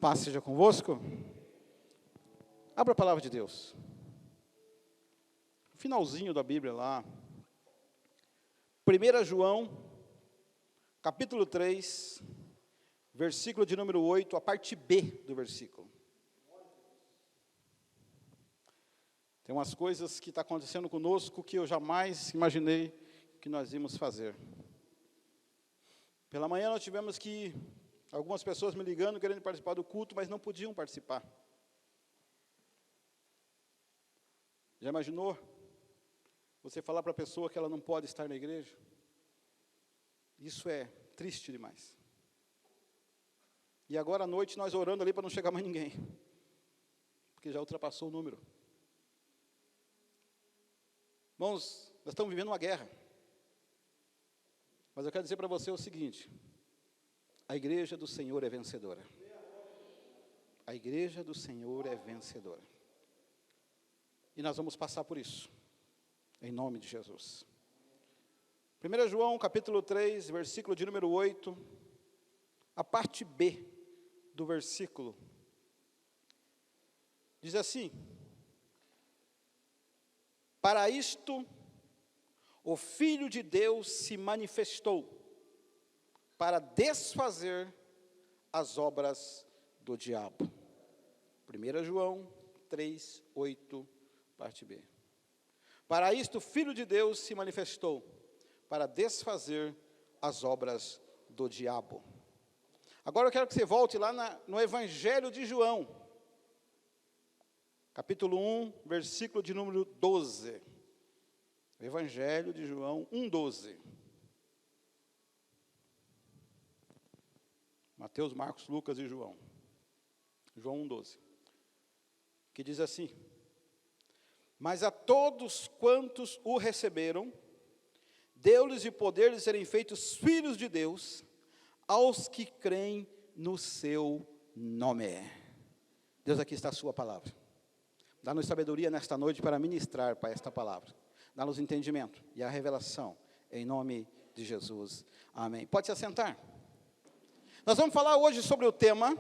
Paz seja convosco. Abra a palavra de Deus. Finalzinho da Bíblia lá. 1 João, capítulo 3, versículo de número 8, a parte B do versículo. Tem umas coisas que estão acontecendo conosco que eu jamais imaginei que nós íamos fazer. Pela manhã nós tivemos que, algumas pessoas me ligando, querendo participar do culto, mas não podiam participar. Já imaginou? Você falar para a pessoa que ela não pode estar na igreja? Isso é triste demais. E agora à noite nós orando ali para não chegar mais ninguém. Porque já ultrapassou o número. Irmãos, nós estamos vivendo uma guerra. Mas eu quero dizer para você o seguinte: a igreja do Senhor é vencedora. A igreja do Senhor é vencedora. E nós vamos passar por isso, em nome de Jesus. 1 João, capítulo 3, versículo de número 8, a parte B do versículo, diz assim: para isto o Filho de Deus se manifestou, para desfazer as obras do diabo. 1 João 3, 8, parte B. Para isto o Filho de Deus se manifestou, para desfazer as obras do diabo. Agora eu quero que você volte lá no Evangelho de João, capítulo 1, versículo de número 12. Evangelho de João 1:12. Mateus, Marcos, Lucas e João. João 1:12. Que diz assim: mas a todos quantos o receberam, deu-lhes o poder de serem feitos filhos de Deus, aos que creem no seu nome. Deus, aqui está a sua palavra. Dá-nos sabedoria nesta noite para ministrar para esta palavra. Dá-nos entendimento e a revelação, em nome de Jesus. Amém. Pode se assentar. Nós vamos falar hoje sobre o tema: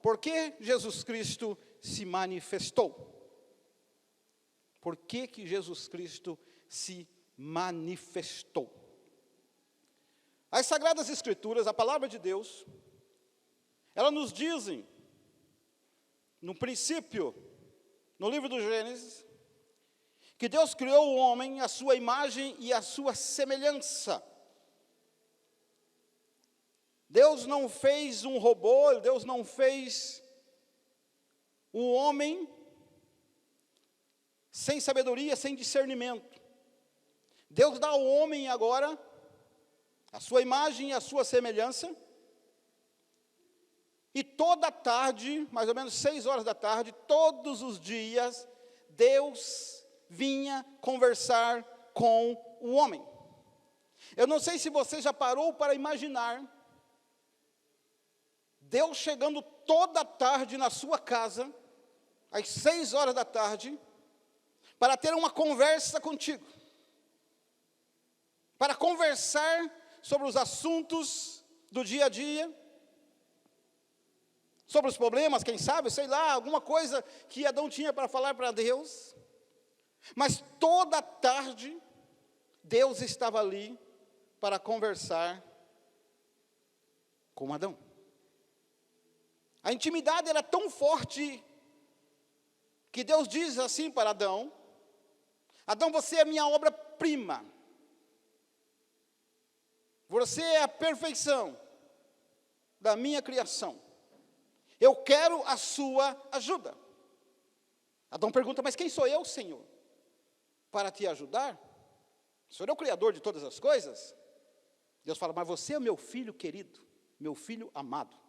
por que Jesus Cristo se manifestou? Por que que Jesus Cristo se manifestou? As Sagradas Escrituras, a palavra de Deus, elas nos dizem, no princípio, no livro do Gênesis, que Deus criou o homem à sua imagem e à sua semelhança. Deus não fez um robô, Deus não fez um homem sem sabedoria, sem discernimento. Deus dá ao homem agora a sua imagem e a sua semelhança. E toda tarde, mais ou menos 6 horas da tarde, todos os dias, Deus vinha conversar com o homem. Eu não sei se você já parou para imaginar Deus chegando toda tarde na sua casa, às 6 horas da tarde, para ter uma conversa contigo, para conversar sobre os assuntos do dia a dia, sobre os problemas, quem sabe, sei lá, alguma coisa que Adão tinha para falar para Deus. Mas toda tarde, Deus estava ali para conversar com Adão. A intimidade era tão forte, que Deus diz assim para Adão: Adão, você é minha obra-prima. Você é a perfeição da minha criação. Eu quero a sua ajuda. Adão pergunta: mas quem sou eu, Senhor, para te ajudar? O Senhor é o Criador de todas as coisas. Deus fala: mas você é meu filho querido, meu filho amado.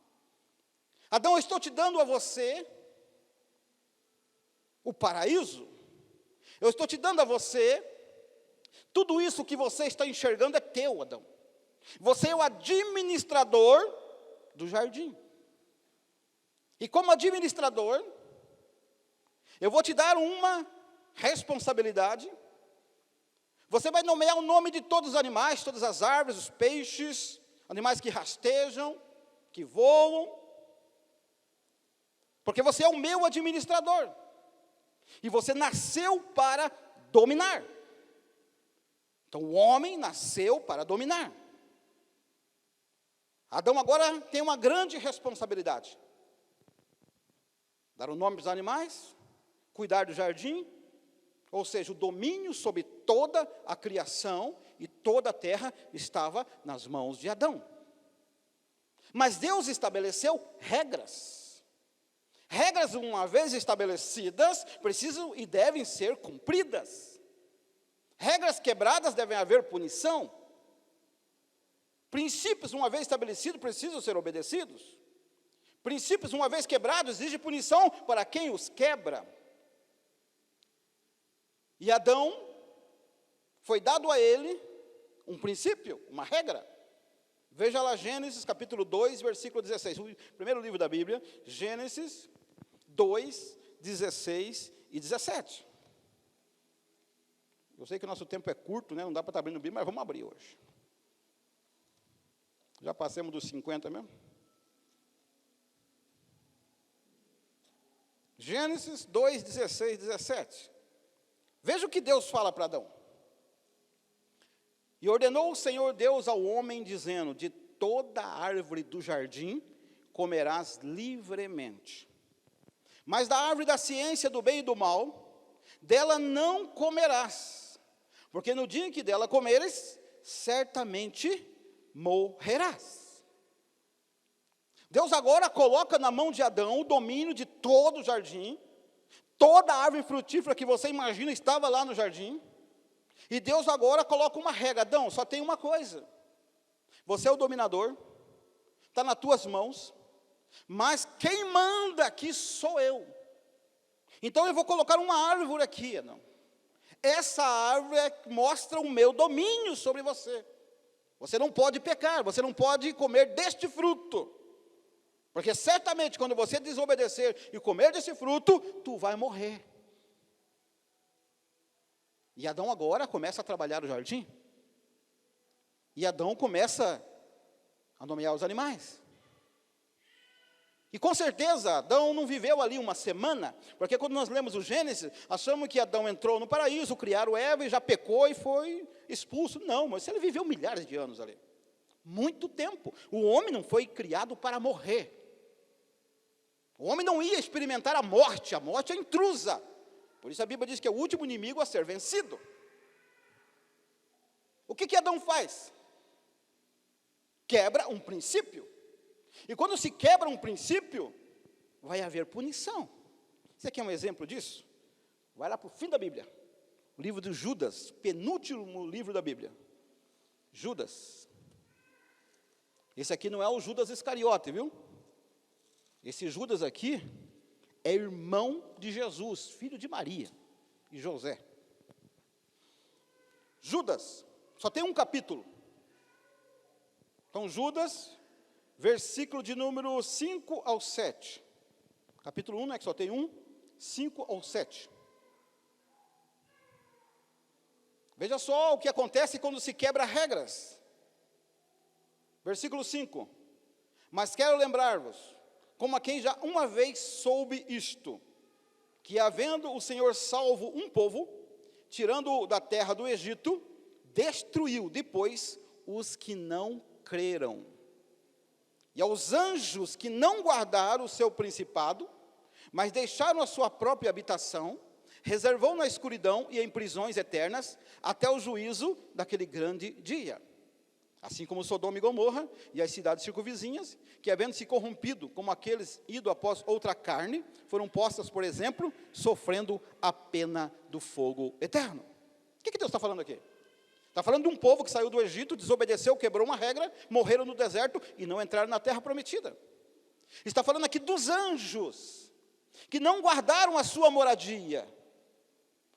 Adão, eu estou te dando a você o paraíso. Eu estou te dando a você, tudo isso que você está enxergando é teu, Adão. Você é o administrador do jardim. E como administrador, eu vou te dar uma responsabilidade. Você vai nomear o nome de todos os animais, todas as árvores, os peixes, animais que rastejam, que voam. Porque você é o meu administrador. E você nasceu para dominar. Então o homem nasceu para dominar. Adão agora tem uma grande responsabilidade. Dar o nome para os animais, cuidar do jardim, ou seja, o domínio sobre toda a criação e toda a terra estava nas mãos de Adão. Mas Deus estabeleceu regras. Regras, uma vez estabelecidas, precisam e devem ser cumpridas. Regras quebradas, devem haver punição. Princípios, uma vez estabelecidos, precisam ser obedecidos. Princípios, uma vez quebrados, exige punição para quem os quebra. E Adão, foi dado a ele um princípio, uma regra. Veja lá Gênesis capítulo 2, versículo 16. O primeiro livro da Bíblia, Gênesis 2, 16 e 17. Eu sei que o nosso tempo é curto, né? Não dá para estar abrindo a Bíblia, mas vamos abrir hoje. Já passamos dos 50 mesmo? Gênesis 2, 16, 17. Veja o que Deus fala para Adão. E ordenou o Senhor Deus ao homem, dizendo: de toda árvore do jardim comerás livremente, mas da árvore da ciência do bem e do mal, dela não comerás, porque no dia em que dela comeres, certamente morrerás. Deus agora coloca na mão de Adão o domínio de todo o jardim. Toda a árvore frutífera que você imagina estava lá no jardim. E Deus agora coloca uma regra: Adão, só tem uma coisa. Você é o dominador, está nas tuas mãos, mas quem manda aqui sou eu. Então eu vou colocar uma árvore aqui, Adão. Essa árvore mostra o meu domínio sobre você. Você não pode pecar, você não pode comer deste fruto. Porque certamente quando você desobedecer e comer desse fruto, tu vai morrer. E Adão agora começa a trabalhar o jardim. E Adão começa a nomear os animais. E com certeza Adão não viveu ali uma semana, porque quando nós lemos o Gênesis, achamos que Adão entrou no paraíso, criaram Eva e já pecou e foi expulso. Não, mas ele viveu milhares de anos ali. Muito tempo. O homem não foi criado para morrer. O homem não ia experimentar a morte é intrusa. Por isso a Bíblia diz que é o último inimigo a ser vencido. O que Adão faz? Quebra um princípio. E quando se quebra um princípio, vai haver punição. Você quer um exemplo disso? Vai lá para o fim da Bíblia. O livro de Judas, penúltimo livro da Bíblia. Judas. Esse aqui não é o Judas Iscariote, viu? Esse Judas aqui é irmão de Jesus, filho de Maria e José. Judas, só tem um capítulo. Então, Judas, versículo de número 5 ao 7. Capítulo 1, né, que só tem um, 5 ao 7. Veja só o que acontece quando se quebra regras. Versículo 5. Mas quero lembrar-vos, como a quem já uma vez soube isto, que havendo o Senhor salvo um povo, tirando-o da terra do Egito, destruiu depois os que não creram. E aos anjos que não guardaram o seu principado, mas deixaram a sua própria habitação, reservou na escuridão e em prisões eternas, até o juízo daquele grande dia. Assim como Sodoma e Gomorra e as cidades circunvizinhas, que havendo se corrompido, como aqueles ido após outra carne, foram postas, por exemplo, sofrendo a pena do fogo eterno. O que Deus está falando aqui? Está falando de um povo que saiu do Egito, desobedeceu, quebrou uma regra, morreram no deserto e não entraram na terra prometida. Está falando aqui dos anjos, que não guardaram a sua moradia.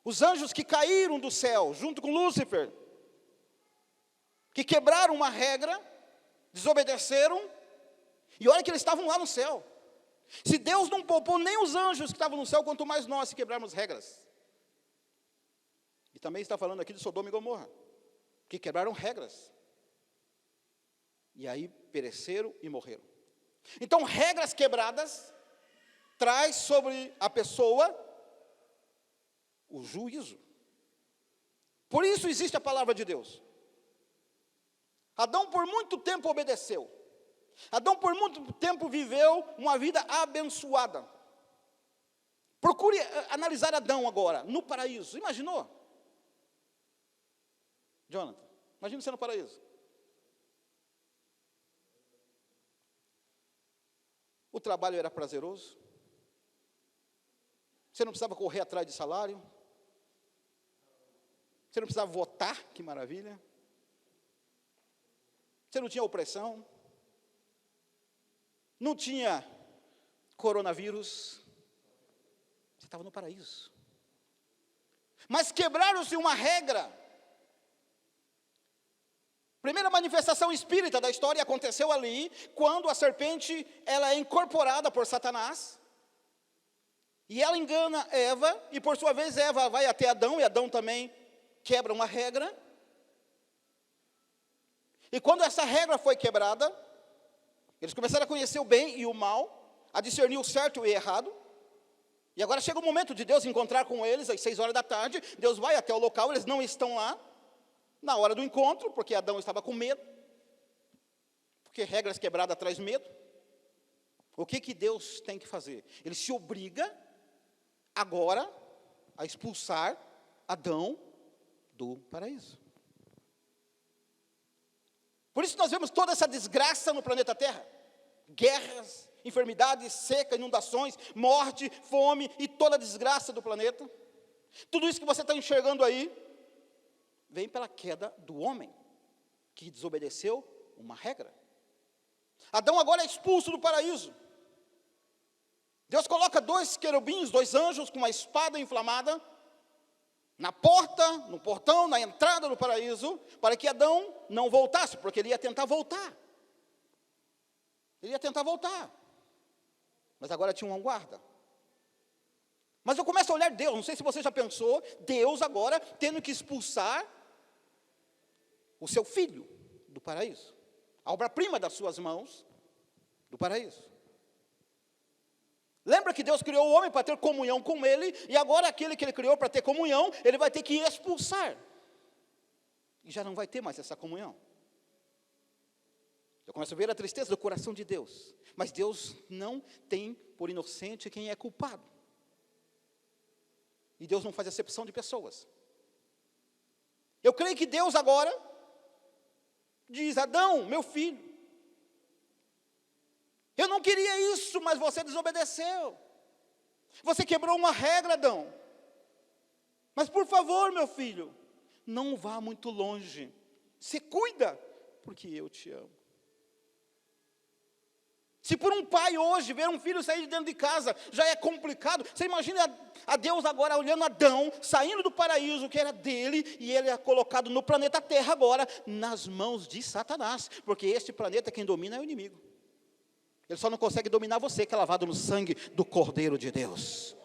Os anjos que caíram do céu, junto com Lúcifer, que quebraram uma regra, desobedeceram, e olha que eles estavam lá no céu. Se Deus não poupou nem os anjos que estavam no céu, quanto mais nós se quebrarmos regras. E também está falando aqui de Sodoma e Gomorra, que quebraram regras. E aí pereceram e morreram. Então, regras quebradas traz sobre a pessoa o juízo. Por isso existe a palavra de Deus. Adão por muito tempo obedeceu. Adão por muito tempo viveu uma vida abençoada. Procure analisar Adão agora, no paraíso. Imaginou? Jonathan, imagina você no paraíso. O trabalho era prazeroso. Você não precisava correr atrás de salário. Você não precisava votar, que maravilha. Você não tinha opressão. Não tinha coronavírus. Você estava no paraíso. Mas quebraram-se uma regra. Primeira manifestação espírita da história aconteceu ali, quando a serpente ela é incorporada por Satanás. E ela engana Eva, e por sua vez Eva vai até Adão, e Adão também quebra uma regra. E quando essa regra foi quebrada, eles começaram a conhecer o bem e o mal, a discernir o certo e o errado. E agora chega o momento de Deus encontrar com eles, às 6 horas da tarde. Deus vai até o local, eles não estão lá, na hora do encontro, porque Adão estava com medo. Porque regras quebradas traz medo. O que Deus tem que fazer? Ele se obriga, agora, a expulsar Adão do paraíso. Por isso nós vemos toda essa desgraça no planeta Terra. Guerras, enfermidades, seca, inundações, morte, fome e toda a desgraça do planeta. Tudo isso que você está enxergando aí, vem pela queda do homem, que desobedeceu uma regra. Adão agora é expulso do paraíso. Deus coloca 2 querubins, 2 anjos com uma espada inflamada, na porta, no portão, na entrada do paraíso, para que Adão não voltasse, porque ele ia tentar voltar. Ele ia tentar voltar. Mas agora tinha um guarda. Mas eu começo a olhar Deus, não sei se você já pensou, Deus agora tendo que expulsar o seu filho do paraíso. A obra-prima das suas mãos do paraíso. Lembra que Deus criou o homem para ter comunhão com ele, e agora aquele que ele criou para ter comunhão, ele vai ter que expulsar. E já não vai ter mais essa comunhão. Eu começo a ver a tristeza do coração de Deus. Mas Deus não tem por inocente quem é culpado. E Deus não faz acepção de pessoas. Eu creio que Deus agora diz: Adão, meu filho, eu não queria isso, mas você desobedeceu. Você quebrou uma regra, Adão. Mas por favor, meu filho, não vá muito longe. Se cuida, porque eu te amo. Se por um pai hoje ver um filho sair de dentro de casa já é complicado, você imagina a Deus agora olhando Adão, saindo do paraíso que era dele, e ele é colocado no planeta Terra agora, nas mãos de Satanás, porque este planeta quem domina é o inimigo. Ele só não consegue dominar você, que é lavado no sangue do Cordeiro de Deus.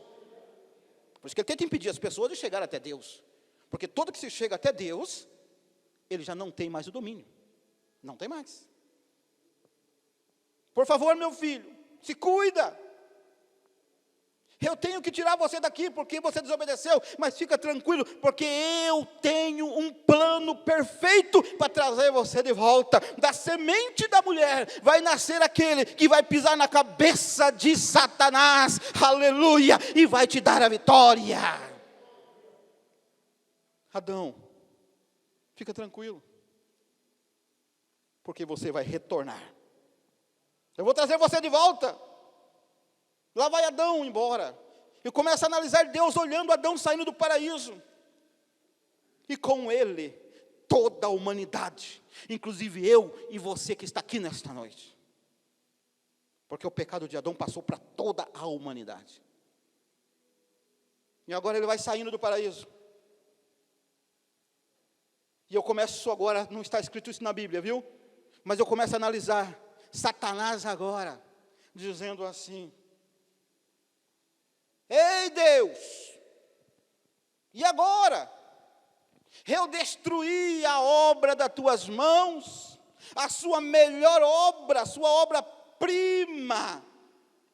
Por isso que ele tenta impedir as pessoas de chegar até Deus, porque todo que se chega até Deus, ele já não tem mais o domínio, não tem mais. Por favor, meu filho, se cuida. Eu tenho que tirar você daqui porque você desobedeceu, mas fica tranquilo, porque eu tenho um plano perfeito para trazer você de volta. Da semente da mulher vai nascer aquele que vai pisar na cabeça de Satanás, aleluia, e vai te dar a vitória. Adão, fica tranquilo, porque você vai retornar. Eu vou trazer você de volta. Lá vai Adão embora. E começa a analisar Deus olhando Adão saindo do paraíso. E com ele, toda a humanidade. Inclusive eu e você que está aqui nesta noite. Porque o pecado de Adão passou para toda a humanidade. E agora ele vai saindo do paraíso. E eu começo agora, não está escrito isso na Bíblia, viu? Mas eu começo a analisar Satanás agora, dizendo assim: ei Deus, e agora? Eu destruí a obra das tuas mãos, a sua melhor obra, a sua obra-prima.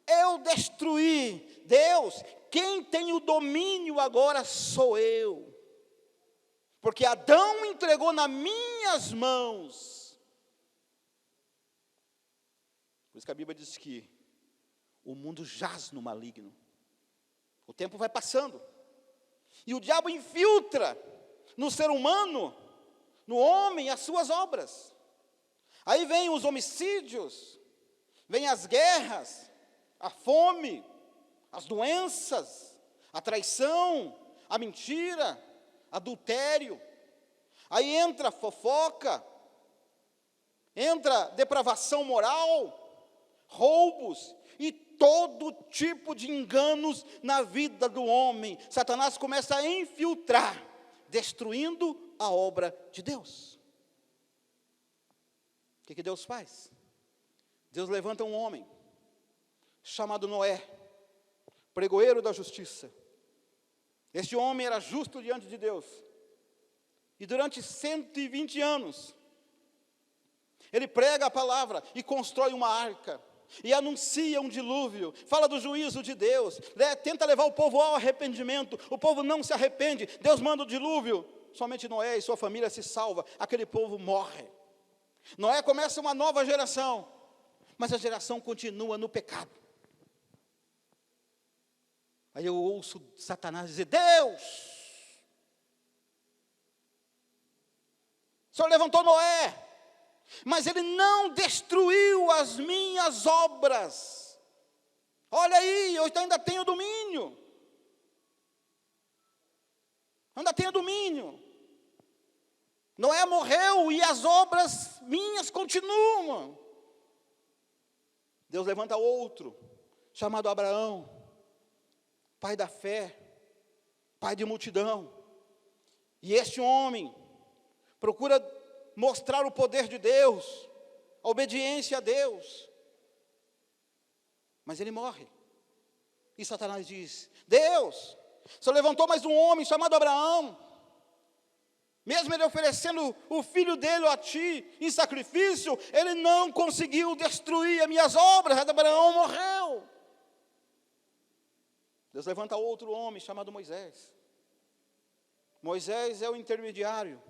Eu eu destruir, Deus, quem tem o domínio agora sou eu. Porque Adão entregou nas minhas mãos. Por isso que a Bíblia diz que o mundo jaz no maligno. O tempo vai passando. E o diabo infiltra no ser humano, no homem, as suas obras. Aí vem os homicídios, vem as guerras, a fome, as doenças, a traição, a mentira, adultério. Aí entra fofoca, entra depravação moral, roubos e todo tipo de enganos na vida do homem. Satanás começa a infiltrar, destruindo a obra de Deus. O que Deus faz? Deus levanta um homem, chamado Noé, pregoeiro da justiça. Este homem era justo diante de Deus. E durante 120 anos, ele prega a palavra e constrói uma arca. E anuncia um dilúvio, fala do juízo de Deus, tenta levar o povo ao arrependimento. O povo não se arrepende, Deus manda o dilúvio. Somente Noé e sua família se salva, aquele povo morre. Noé começa uma nova geração, mas a geração continua no pecado. Aí eu ouço Satanás dizer: Deus, o Senhor levantou Noé, mas ele não destruiu as minhas obras. Olha aí, eu ainda tenho domínio. Ainda tenho domínio. Noé morreu e as obras minhas continuam. Deus levanta outro, chamado Abraão, pai da fé, pai de multidão. E este homem procura mostrar o poder de Deus, a obediência a Deus. Mas ele morre. E Satanás diz: Deus, o Senhor levantou mais um homem chamado Abraão, mesmo ele oferecendo o filho dele a ti em sacrifício, ele não conseguiu destruir as minhas obras. Abraão morreu. Deus levanta outro homem chamado Moisés. Moisés é o intermediário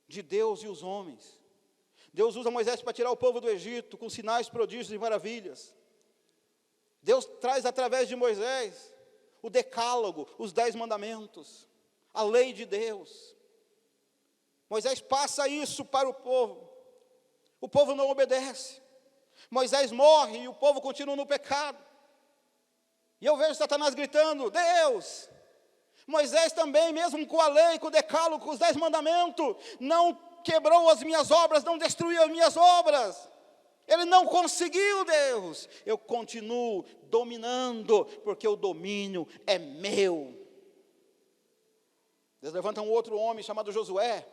de Deus e os homens. Deus usa Moisés para tirar o povo do Egito com sinais, prodígios e maravilhas. Deus traz através de Moisés o decálogo, os 10 mandamentos, a lei de Deus. Moisés passa isso para o povo não obedece. Moisés morre e o povo continua no pecado. E eu vejo Satanás gritando: Deus, Moisés também, mesmo com a lei, com o decálogo, com os 10 mandamentos, não quebrou as minhas obras, não destruiu as minhas obras. Ele não conseguiu, Deus. Eu continuo dominando, porque o domínio é meu. Deus levanta um outro homem chamado Josué,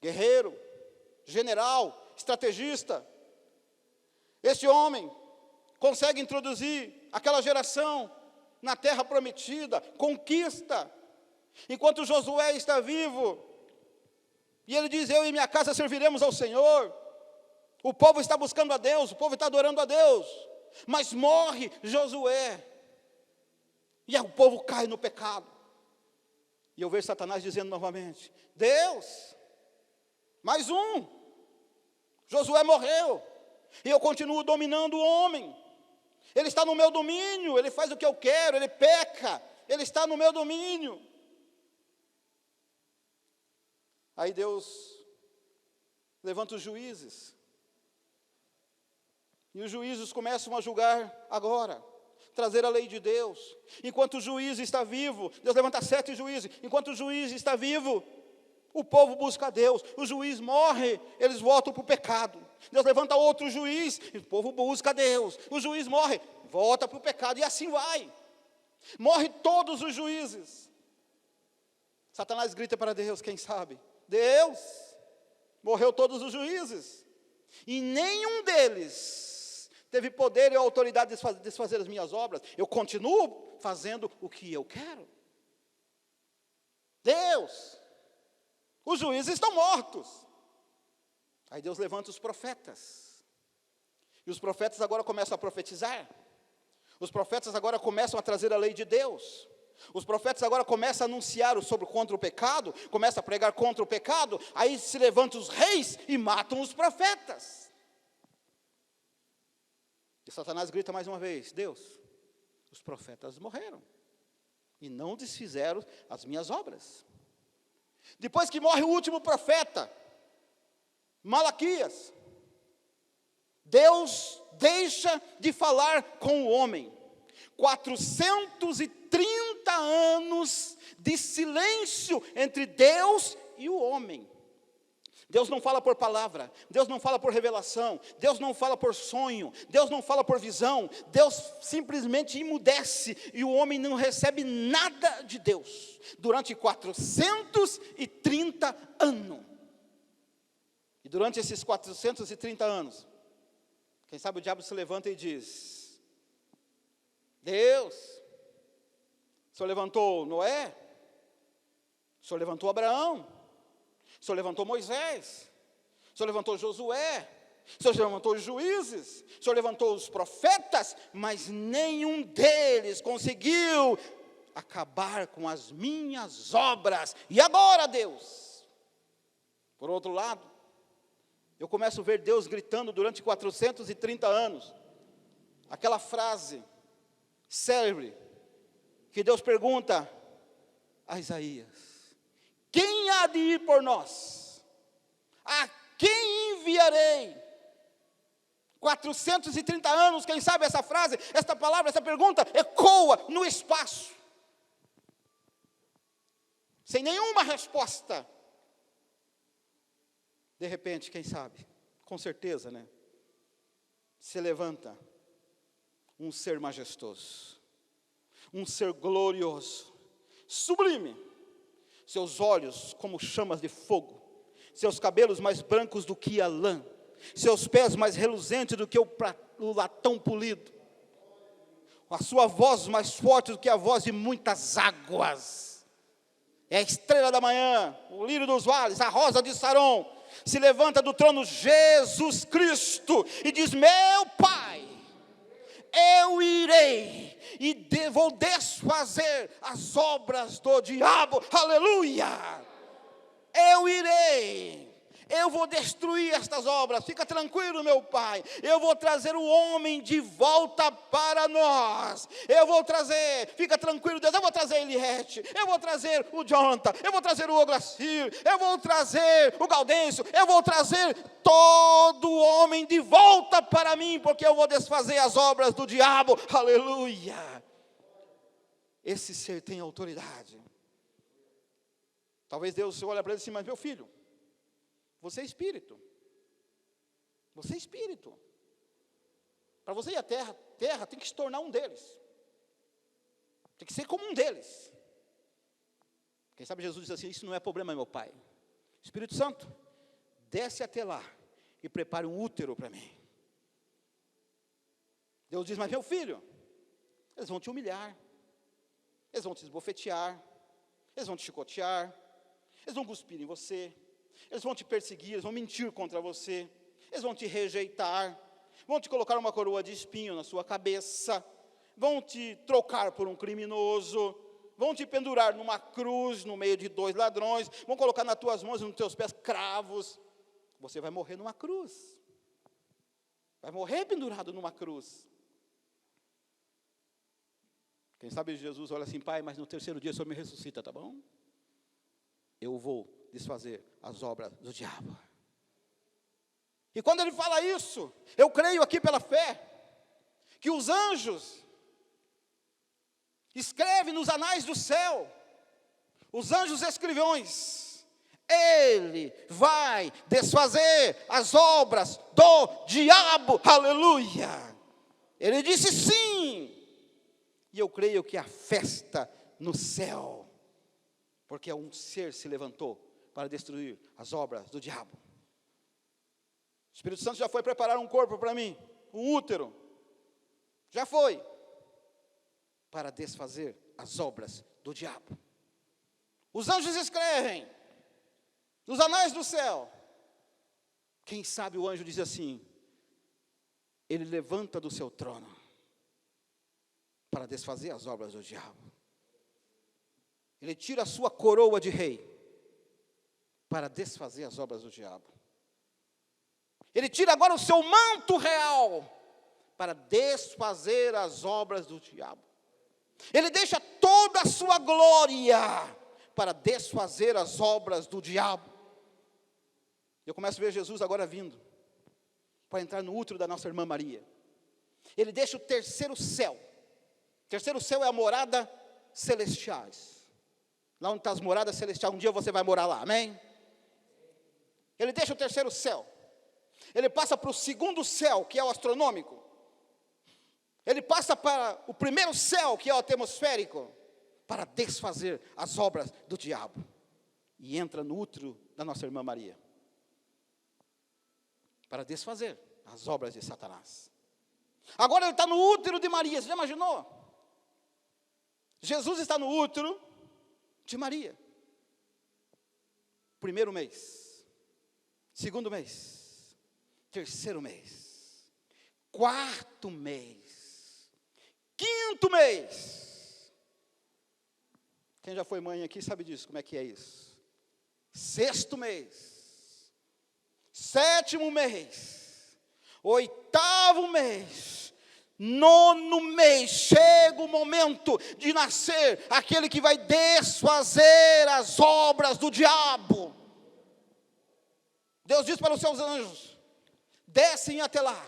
guerreiro, general, estrategista. Este homem consegue introduzir aquela geração na terra prometida, conquista. Enquanto Josué está vivo, e ele diz: eu e minha casa serviremos ao Senhor. O povo está buscando a Deus, o povo está adorando a Deus. Mas morre Josué, e o povo cai no pecado. E eu vejo Satanás dizendo novamente: Deus, mais um. Josué morreu, e eu continuo dominando o homem. Ele está no meu domínio, ele faz o que eu quero, ele peca, ele está no meu domínio. Aí Deus levanta os juízes, e os juízes começam a julgar agora, trazer a lei de Deus. Enquanto o juiz está vivo, Deus levanta 7 juízes. Enquanto o juiz está vivo, o povo busca a Deus. O juiz morre, eles voltam para o pecado. Deus levanta outro juiz, e o povo busca a Deus. O juiz morre, volta para o pecado, e assim vai. Morre todos os juízes. Satanás grita para Deus, quem sabe: Deus, morreu todos os juízes, e nenhum deles teve poder e autoridade de desfazer as minhas obras. Eu continuo fazendo o que eu quero. Deus, os juízes estão mortos. Aí Deus levanta os profetas, E os profetas agora começam a profetizar. Os profetas agora começam a trazer a lei de Deus. Os profetas agora começam a anunciar contra o pecado, começam a pregar contra o pecado, aí se levantam os reis e matam os profetas. E Satanás grita mais uma vez: Deus, os profetas morreram e não desfizeram as minhas obras. Depois que morre o último profeta, Malaquias, Deus deixa de falar com o homem. 430 anos de silêncio entre Deus e o homem. Deus não fala por palavra, Deus não fala por revelação, Deus não fala por sonho, Deus não fala por visão, Deus simplesmente emudece e o homem não recebe nada de Deus durante 430 anos. E durante esses 430 anos, quem sabe o diabo se levanta e diz: Deus, o Senhor levantou Noé, o Senhor levantou Abraão, o Senhor levantou Moisés, o Senhor levantou Josué, o Senhor levantou os juízes, o Senhor levantou os profetas, mas nenhum deles conseguiu acabar com as minhas obras. E agora, Deus? Por outro lado, eu começo a ver Deus gritando durante 430 anos, aquela frase célebre, que Deus pergunta a Isaías: quem há de ir por nós? A quem enviarei? 430 anos, quem sabe essa frase, esta palavra, essa pergunta ecoa no espaço, sem nenhuma resposta. De repente, quem sabe, com certeza, né? Se levanta um ser majestoso, um ser glorioso, sublime, seus olhos como chamas de fogo, seus cabelos mais brancos do que a lã, seus pés mais reluzentes do que o latão polido, a sua voz mais forte do que a voz de muitas águas. É a estrela da manhã, o lírio dos vales, a rosa de Saron. Se levanta do trono Jesus Cristo e diz: meu Pai, eu irei e vou desfazer as obras do diabo. Aleluia! Eu irei, eu vou destruir estas obras. Fica tranquilo, meu Pai, eu vou trazer o homem de volta para nós. Eu vou trazer, fica tranquilo, Deus, eu vou trazer Eliette, eu vou trazer o Jonathan, eu vou trazer oOgracir, eu vou trazer o Gaudêncio, eu vou trazer todo homem de volta para mim, porque eu vou desfazer as obras do diabo. Aleluia! Esse ser tem autoridade. Talvez Deus olhe para ele assim: mas meu filho, você é espírito. Você é espírito. Para você ir à terra tem que se tornar um deles. Tem que ser como um deles. Quem sabe Jesus diz assim: isso não é problema, meu Pai. Espírito Santo, desce até lá e prepare um útero para mim. Deus diz: mas meu filho, eles vão te humilhar, eles vão te esbofetear, eles vão te chicotear, eles vão cuspir em você, eles vão te perseguir, eles vão mentir contra você, eles vão te rejeitar, vão te colocar uma coroa de espinho na sua cabeça, vão te trocar por um criminoso, vão te pendurar numa cruz no meio de 2 ladrões, vão colocar nas tuas mãos e nos teus pés cravos. Você vai morrer numa cruz, vai morrer pendurado numa cruz. Quem sabe Jesus olha assim: Pai, mas no 3º dia o Senhor me ressuscita, tá bom? Eu vou desfazer as obras do diabo. E quando ele fala isso, eu creio aqui pela fé, que os anjos escrevem nos anais do céu, os anjos escrivões, ele vai desfazer as obras do diabo. Aleluia! Ele disse sim. E eu creio que a festa no céu, porque um ser se levantou para destruir as obras do diabo. O Espírito Santo já foi preparar um corpo para mim, um útero, já foi, para desfazer as obras do diabo. Os anjos escrevem nos anais do céu. Quem sabe o anjo diz assim: ele levanta do seu trono para desfazer as obras do diabo. Ele tira a sua coroa de rei para desfazer as obras do diabo. Ele tira agora o seu manto real para desfazer as obras do diabo. Ele deixa toda a sua glória para desfazer as obras do diabo. Eu começo a ver Jesus agora vindo para entrar no útero da nossa irmã Maria. Ele deixa o terceiro céu. O terceiro céu é a morada celestiais. Lá onde está as moradas celestiais, um dia você vai morar lá, amém? Ele deixa o terceiro céu. Ele passa para o segundo céu, que é o astronômico. Ele passa para o primeiro céu, que é o atmosférico, para desfazer as obras do diabo. E entra no útero da nossa irmã Maria, para desfazer as obras de Satanás. Agora ele está no útero de Maria, você já imaginou? Jesus está no útero de Maria. Primeiro mês, segundo mês, terceiro mês, quarto mês, quinto mês. Quem já foi mãe aqui sabe disso, como é que é isso. Sexto mês, sétimo mês, oitavo mês, nono mês, chega o momento de nascer aquele que vai desfazer as obras do diabo. Deus diz para os seus anjos: descem até lá,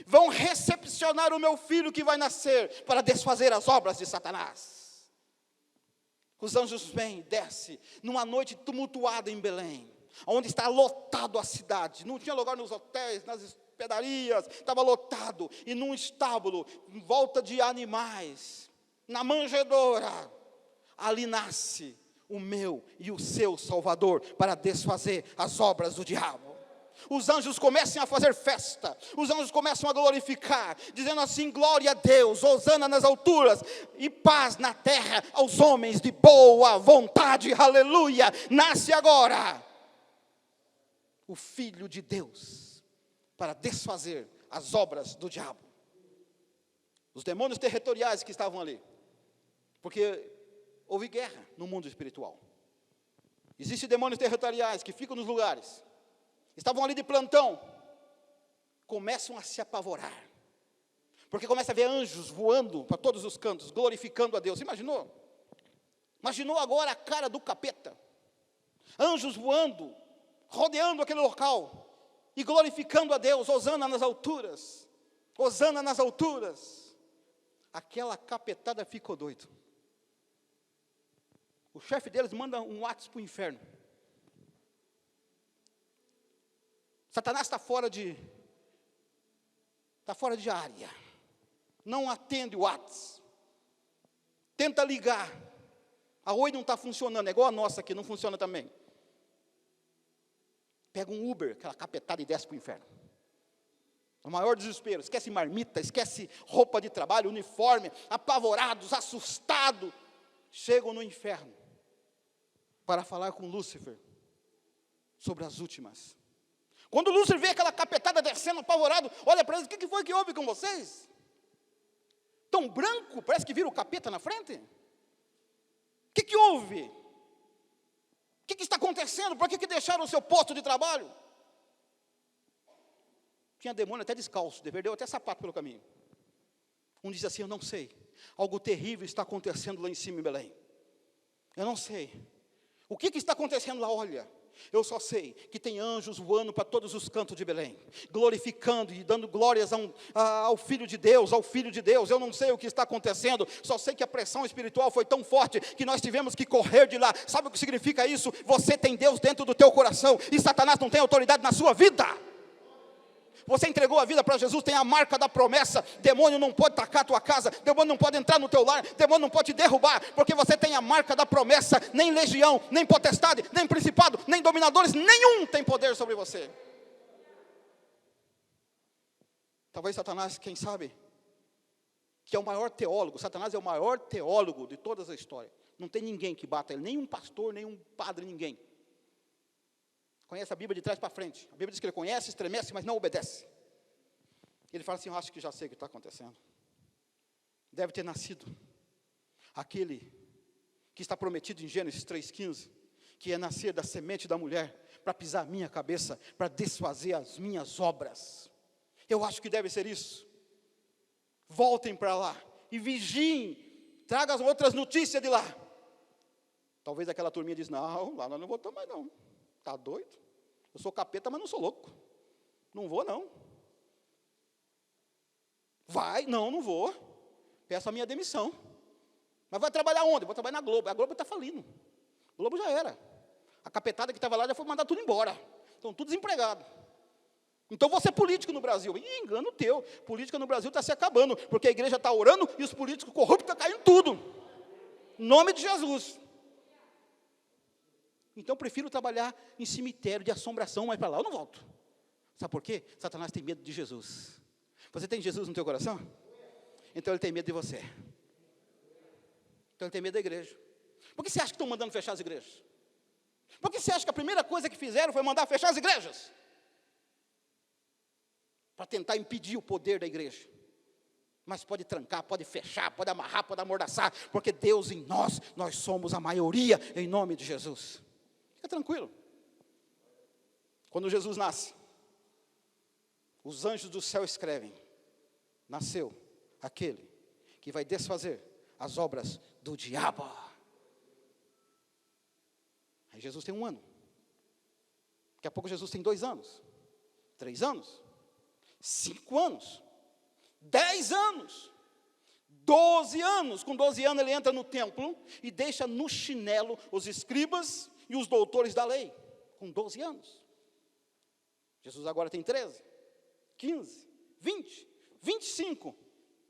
vão recepcionar o meu filho que vai nascer para desfazer as obras de Satanás. Os anjos vêm, descem, numa noite tumultuada em Belém, onde está lotado a cidade, não tinha lugar nos hotéis, nas hospedarias, estava lotado, e num estábulo, em volta de animais, na manjedoura, ali nasce o meu e o seu Salvador, para desfazer as obras do diabo. Os anjos começam a fazer festa, os anjos começam a glorificar, dizendo assim: glória a Deus, hosana nas alturas, e paz na terra aos homens de boa vontade, aleluia. Nasce agora o Filho de Deus, para desfazer as obras do diabo. Os demônios territoriais que estavam ali, porque houve guerra no mundo espiritual. Existem demônios territoriais que ficam nos lugares, estavam ali de plantão, começam a se apavorar, porque começa a ver anjos voando para todos os cantos, glorificando a Deus. Imaginou? Imaginou agora a cara do capeta, anjos voando, rodeando aquele local, e glorificando a Deus, hosana nas alturas, hosana nas alturas. Aquela capetada ficou doido. O chefe deles manda um WhatsApp para o inferno. Satanás está fora de área, não atende o WhatsApp, tenta ligar, a Oi não está funcionando, é igual a nossa aqui, não funciona também. Pega um Uber, aquela capetada, e desce para o inferno. O maior desespero, esquece marmita, esquece roupa de trabalho, uniforme, apavorados, assustados, chegam no inferno, para falar com Lúcifer, sobre as últimas. Quando Lúcifer vê aquela capetada descendo apavorado, olha para eles: o que foi que houve com vocês? Tão branco, parece que vira o capeta na frente. O que houve? O que está acontecendo? Por que deixaram o seu posto de trabalho? Tinha demônio até descalço, perdeu até sapato pelo caminho. Um diz assim: eu não sei, algo terrível está acontecendo lá em cima em Belém. Eu não sei, o que está acontecendo lá? Olha, eu só sei que tem anjos voando para todos os cantos de Belém, glorificando e dando glórias ao Filho de Deus, ao Filho de Deus. Eu não sei o que está acontecendo, só sei que a pressão espiritual foi tão forte, que nós tivemos que correr de lá. Sabe o que significa isso? Você tem Deus dentro do teu coração, e Satanás não tem autoridade na sua vida. Você entregou a vida para Jesus, tem a marca da promessa. Demônio não pode atacar a tua casa, demônio não pode entrar no teu lar, demônio não pode te derrubar, porque você tem a marca da promessa. Nem legião, nem potestade, nem principado, nem dominadores, nenhum tem poder sobre você. Talvez Satanás, quem sabe, que é o maior teólogo. Satanás é o maior teólogo de toda a história. Não tem ninguém que bata ele, nem um pastor, nem um padre, ninguém. Conhece a Bíblia de trás para frente. A Bíblia diz que ele conhece, estremece, mas não obedece. Ele fala assim, eu acho que já sei o que está acontecendo. Deve ter nascido aquele que está prometido em Gênesis 3,15, que é nascer da semente da mulher, para pisar a minha cabeça, para desfazer as minhas obras. Eu acho que deve ser isso. Voltem para lá e vigiem, tragam as outras notícias de lá. Talvez aquela turminha diz, não, lá nós não voltamos mais não. Está doido? Eu sou capeta, mas não sou louco. Não vou não. Vai? Não, não vou. Peço a minha demissão. Mas vai trabalhar onde? Vou trabalhar na Globo. A Globo está falindo. A Globo já era. A capetada que estava lá já foi mandar tudo embora. Estão tudo desempregados. Então você é político no Brasil. Ih, engano teu. Política no Brasil está se acabando, porque a igreja está orando e os políticos corruptos estão caindo tudo. Em nome de Jesus. Então, eu prefiro trabalhar em cemitério de assombração, mas para lá eu não volto. Sabe por quê? Satanás tem medo de Jesus. Você tem Jesus no teu coração? Então, ele tem medo de você. Então, ele tem medo da igreja. Por que você acha que estão mandando fechar as igrejas? Por que você acha que a primeira coisa que fizeram foi mandar fechar as igrejas? Para tentar impedir o poder da igreja. Mas pode trancar, pode fechar, pode amarrar, pode amordaçar, porque Deus em nós somos a maioria, em nome de Jesus. Fica tranquilo. Quando Jesus nasce, os anjos do céu escrevem, nasceu aquele que vai desfazer as obras do diabo. Aí Jesus tem 1 ano. Daqui a pouco Jesus tem 2 anos, 3 anos, 5 anos, 10 anos, 12 anos. Com 12 anos ele entra no templo e deixa no chinelo os escribas e os doutores da lei, com 12 anos. Jesus agora tem 13, 15, 20, 25,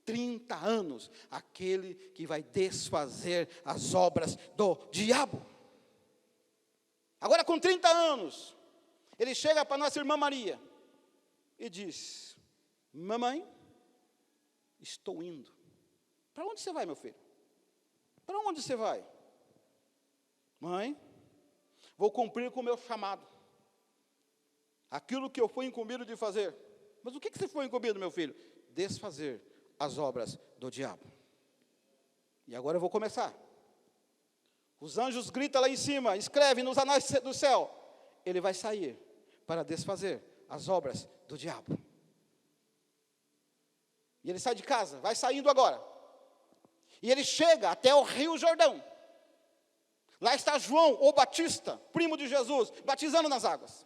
30 anos, aquele que vai desfazer as obras do diabo. Agora com 30 anos, ele chega para nossa irmã Maria e diz, mamãe, estou indo. Para onde você vai, meu filho? Para onde você vai? Mãe, vou cumprir com o meu chamado. Aquilo que eu fui incumbido de fazer. Mas o que você foi incumbido, meu filho? Desfazer as obras do diabo. E agora eu vou começar. Os anjos gritam lá em cima, escrevem nos anais do céu. Ele vai sair para desfazer as obras do diabo. E ele sai de casa, vai saindo agora. E ele chega até o Rio Jordão. Lá está João, o Batista, primo de Jesus, batizando nas águas.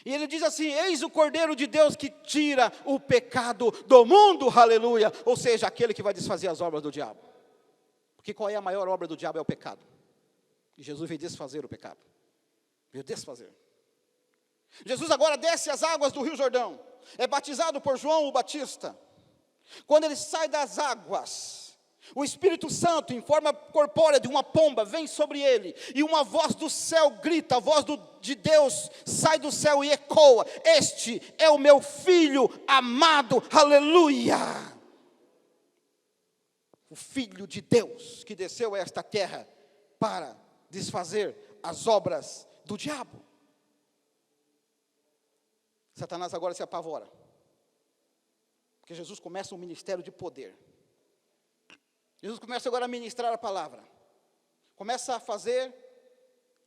E ele diz assim, eis o Cordeiro de Deus que tira o pecado do mundo, aleluia. Ou seja, aquele que vai desfazer as obras do diabo. Porque qual é a maior obra do diabo? É o pecado. E Jesus veio desfazer o pecado. Veio desfazer. Jesus agora desce as águas do Rio Jordão. É batizado por João o Batista. Quando ele sai das águas, o Espírito Santo, em forma corpórea de uma pomba, vem sobre ele. E uma voz do céu grita, a voz de Deus sai do céu e ecoa. Este é o meu Filho amado, aleluia. O Filho de Deus que desceu a esta terra para desfazer as obras do diabo. Satanás agora se apavora. Porque Jesus começa um ministério de poder. Jesus começa agora a ministrar a palavra. Começa a fazer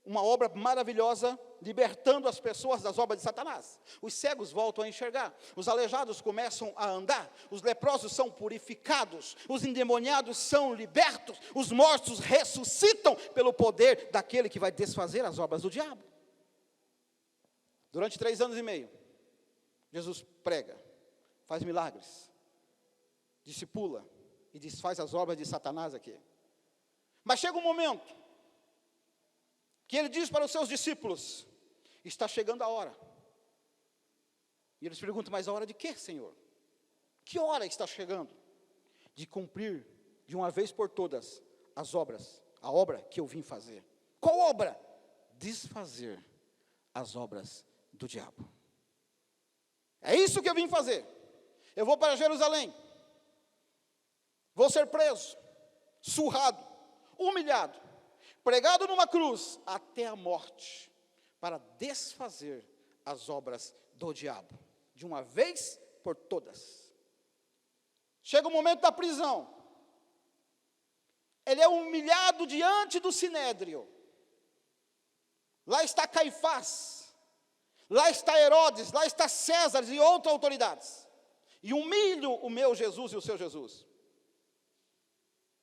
uma obra maravilhosa, libertando as pessoas das obras de Satanás. Os cegos voltam a enxergar. Os aleijados começam a andar. Os leprosos são purificados. Os endemoniados são libertos. Os mortos ressuscitam pelo poder daquele que vai desfazer as obras do diabo. Durante 3 anos e meio, Jesus prega, faz milagres, discipula e desfaz as obras de Satanás aqui. Mas chega um momento que ele diz para os seus discípulos, está chegando a hora. E eles perguntam, mas a hora de quê, Senhor? Que hora está chegando? De cumprir de uma vez por todas as obras, a obra que eu vim fazer. Qual obra? Desfazer as obras do diabo. É isso que eu vim fazer. Eu vou para Jerusalém. Vou ser preso, surrado, humilhado, pregado numa cruz até a morte, para desfazer as obras do diabo, de uma vez por todas. Chega o momento da prisão. Ele é humilhado diante do sinédrio. Lá está Caifás, lá está Herodes, lá está César e outras autoridades. E humilho o meu Jesus e o seu Jesus.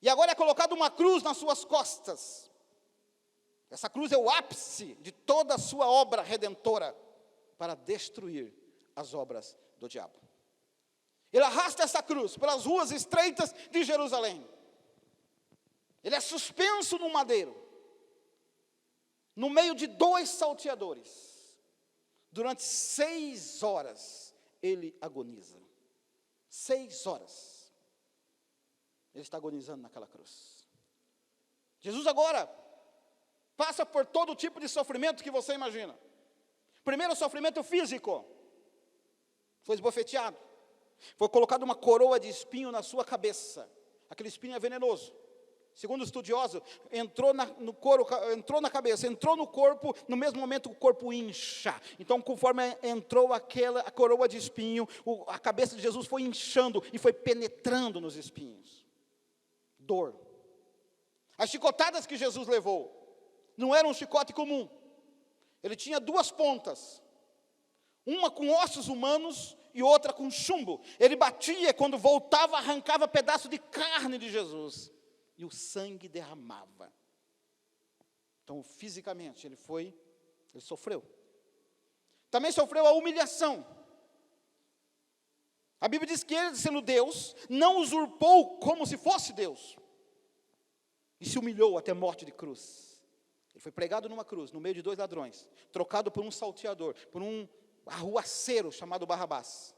E agora é colocado uma cruz nas suas costas. Essa cruz é o ápice de toda a sua obra redentora para destruir as obras do diabo. Ele arrasta essa cruz pelas ruas estreitas de Jerusalém. Ele é suspenso num madeiro, no meio de 2 salteadores. Durante 6 horas ele agoniza. 6 horas. Ele está agonizando naquela cruz. Jesus agora passa por todo tipo de sofrimento que você imagina. Primeiro, o sofrimento físico. Foi esbofeteado. Foi colocado uma coroa de espinho na sua cabeça. Aquele espinho é venenoso. Segundo o estudioso, entrou na cabeça, entrou no corpo, no mesmo momento o corpo incha. Então, conforme entrou a coroa de espinho, a cabeça de Jesus foi inchando e foi penetrando nos espinhos. Dor. As chicotadas que Jesus levou não era um chicote comum. Ele tinha 2 pontas. Uma com ossos humanos e outra com chumbo. Ele batia, quando voltava, arrancava pedaço de carne de Jesus. E o sangue derramava. Então, fisicamente, ele sofreu. Também sofreu a humilhação. A Bíblia diz que ele, sendo Deus, não usurpou como se fosse Deus. E se humilhou até a morte de cruz. Ele foi pregado numa cruz, no meio de 2 ladrões, trocado por um salteador, por um arruaceiro chamado Barrabás.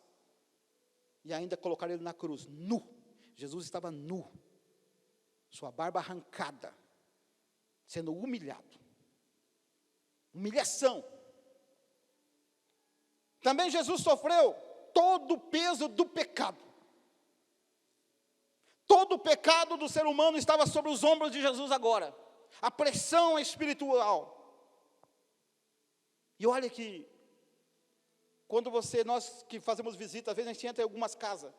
E ainda colocaram ele na cruz, nu. Jesus estava nu. Sua barba arrancada, sendo humilhado. Humilhação. Também Jesus sofreu todo o peso do pecado. Todo o pecado do ser humano estava sobre os ombros de Jesus agora. A pressão espiritual. E olha que, quando nós que fazemos visita, às vezes a gente entra em algumas casas.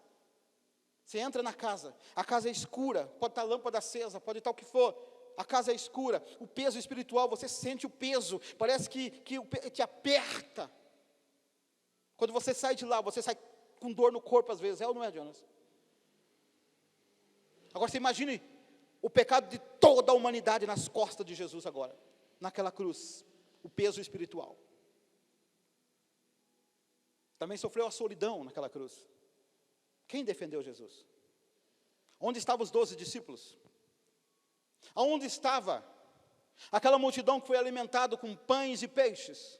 Você entra na casa, a casa é escura, pode estar lâmpada acesa, pode estar o que for, a casa é escura, o peso espiritual, você sente o peso, parece que te aperta. Quando você sai de lá, você sai com dor no corpo às vezes, é ou não é, Jonas? Agora você imagine o pecado de toda a humanidade nas costas de Jesus agora, naquela cruz, o peso espiritual. Também sofreu a solidão naquela cruz. Quem defendeu Jesus? Onde estavam os 12 discípulos? Aonde estava aquela multidão que foi alimentada com pães e peixes?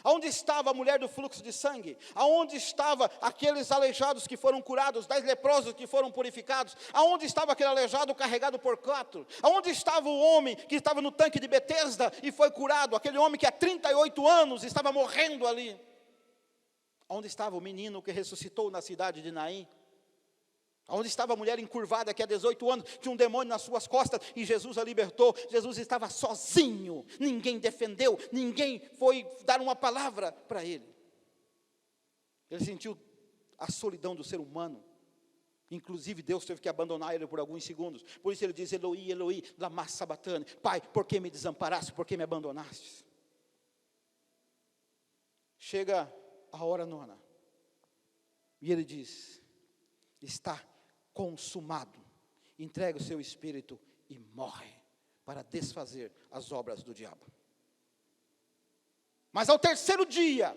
Aonde estava a mulher do fluxo de sangue? Aonde estava aqueles aleijados que foram curados, 10 leprosos que foram purificados? Aonde estava aquele aleijado carregado por 4? Aonde estava o homem que estava no tanque de Betesda e foi curado? Aquele homem que há 38 anos estava morrendo ali. Aonde estava o menino que ressuscitou na cidade de Naim? Onde estava a mulher encurvada que há 18 anos tinha um demônio nas suas costas e Jesus a libertou? Jesus estava sozinho, ninguém defendeu, ninguém foi dar uma palavra para ele. Ele sentiu a solidão do ser humano. Inclusive Deus teve que abandonar ele por alguns segundos. Por isso ele diz: Eloi, Eloi, lama sabachthani. Pai, por que me desamparaste? Por que me abandonaste? Chega a hora 9 e ele diz: está consumado. Entrega o seu espírito e morre para desfazer as obras do diabo. Mas ao 3º dia,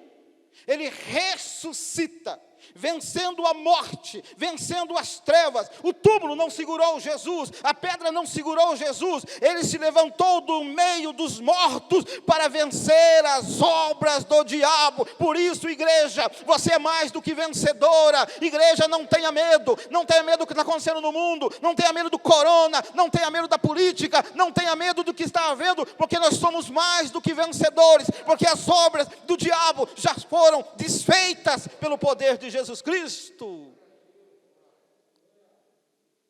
ele ressuscita, vencendo a morte, vencendo as trevas. O túmulo não segurou Jesus, a pedra não segurou Jesus. Ele se levantou do meio dos mortos para vencer as obras do diabo. Por isso, igreja, você é mais do que vencedora. Igreja, não tenha medo do que está acontecendo no mundo, não tenha medo do corona, não tenha medo da política, não tenha medo do que está havendo, porque nós somos mais do que vencedores, porque as obras do diabo já foram desfeitas pelo poder de Jesus Cristo.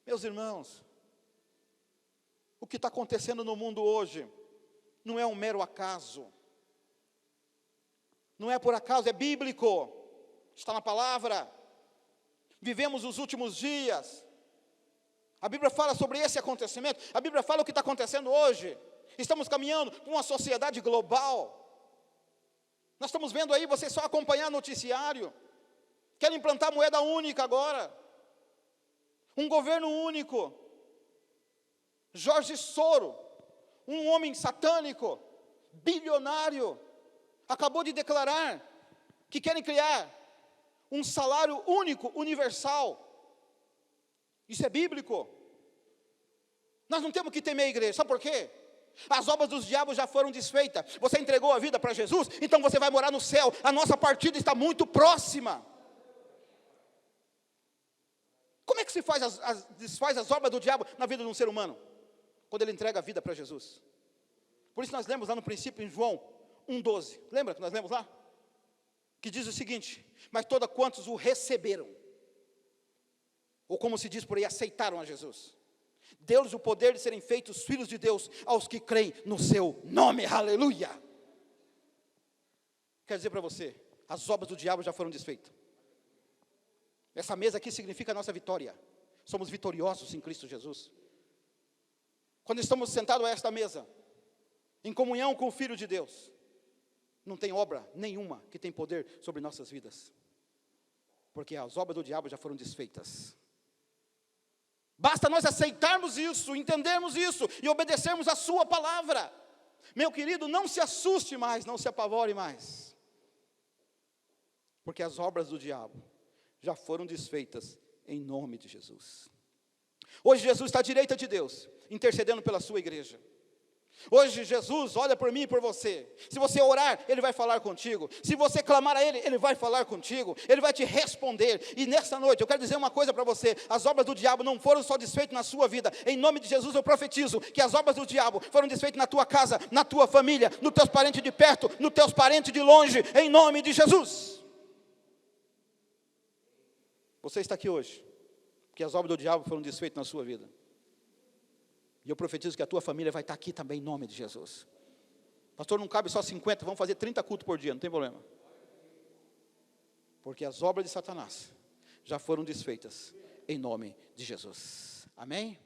Meus irmãos, o que está acontecendo no mundo hoje não é um mero acaso, não é por acaso, é bíblico, está na palavra. Vivemos os últimos dias. A Bíblia fala sobre esse acontecimento. A Bíblia fala o que está acontecendo hoje. Estamos caminhando para uma sociedade global. Nós estamos vendo aí, você só acompanhar noticiário. Querem implantar moeda única agora. Um governo único. Jorge Soros, um homem satânico, bilionário, acabou de declarar que querem criar um salário único, universal. Isso é bíblico. Nós não temos que temer a igreja, sabe por quê? As obras dos diabos já foram desfeitas. Você entregou a vida para Jesus, então você vai morar no céu. A nossa partida está muito próxima. Como é que se desfaz as obras do diabo na vida de um ser humano? Quando ele entrega a vida para Jesus. Por isso nós lemos lá no princípio em João 1,12. Lembra que nós lemos lá? Que diz o seguinte: mas todos quantos o receberam, ou como se diz por aí, aceitaram a Jesus, deu-lhes o poder de serem feitos filhos de Deus aos que creem no seu nome. Aleluia! Quero dizer para você, as obras do diabo já foram desfeitas. Essa mesa aqui significa a nossa vitória. Somos vitoriosos em Cristo Jesus. Quando estamos sentados a esta mesa, em comunhão com o Filho de Deus, não tem obra nenhuma que tem poder sobre nossas vidas, porque as obras do diabo já foram desfeitas. Basta nós aceitarmos isso, entendermos isso e obedecermos a sua palavra. Meu querido, não se assuste mais, não se apavore mais, porque as obras do diabo já foram desfeitas em nome de Jesus. Hoje Jesus está à direita de Deus, intercedendo pela sua igreja. Hoje Jesus olha por mim e por você. Se você orar, Ele vai falar contigo. Se você clamar a Ele, Ele vai falar contigo. Ele vai te responder. E nesta noite, eu quero dizer uma coisa para você: as obras do diabo não foram só desfeitas na sua vida. Em nome de Jesus eu profetizo que as obras do diabo foram desfeitas na tua casa, na tua família, nos teus parentes de perto, nos teus parentes de longe, em nome de Jesus. Você está aqui hoje porque as obras do diabo foram desfeitas na sua vida. E eu profetizo que a tua família vai estar aqui também em nome de Jesus. Pastor, não cabe só 50, vamos fazer 30 cultos por dia, não tem problema. Porque as obras de Satanás já foram desfeitas em nome de Jesus. Amém?